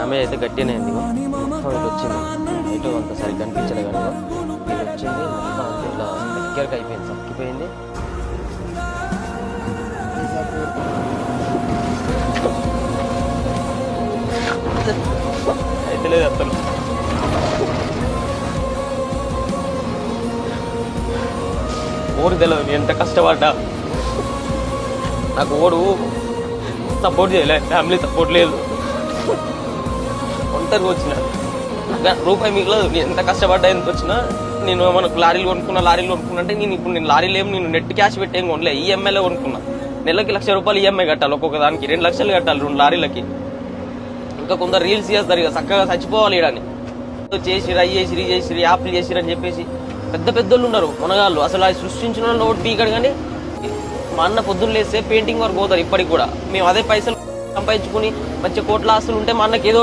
Damage అయితే గట్టినే అయింది. మొత్తం ఇటు వచ్చింది, ఇటు అంత సరిగ్గా కనిపించలేదు కానీ ఇటు వచ్చింది మొత్తం అంతా ఇట్లా దగ్గరకు అయిపోయింది, చక్కిపోయింది. అయితే లేదు అసలు. ఓడి తెలియదు ఎంత కష్టపడ్డా, నాకు ఓడు సపోర్ట్ చేయలే, ఫ్యామిలీ సపోర్ట్ లేదు, ఒంటరిగా వచ్చిన రూపాయి మిగలదు. నేను ఎంత కష్టపడ్డా ఎంత వచ్చినా, నేను మనకు లారీలు కొనుక్కున్నా అంటే నేను లారీలు ఏం నేను నెట్ క్యాష్ పెట్టి ఏం కొనలే, ఈఎంఐలో కొనుక్కున్నా. నెలకి ₹1,00,000 ఈఎంఐ కట్టాలి, ఒక్కొక్క దానికి 2 లక్షలు కట్టాలి 2 లారీలకి. ఇంకా కొందరు రీల్స్ చేస్తారు ఇక చక్కగా చచ్చిపోవాలి ఇడని చేసిరు, అవి చేసిరు యాప్లు చేసిరు అని చెప్పేసి పెద్ద పెద్దోళ్ళు ఉన్నారు మునగాళ్ళు. అసలు అది సృష్టించిన వాళ్ళు ఒకటి పీకాడు. కానీ మా అన్న పొద్దున్న లేస్తే పెయింటింగ్ వరకు పోతారు ఇప్పటికి కూడా. మేము అదే పైసలు సంపాదించుకుని మంచి కోట్ల ఆస్తులు ఉంటే మా అన్నకి ఏదో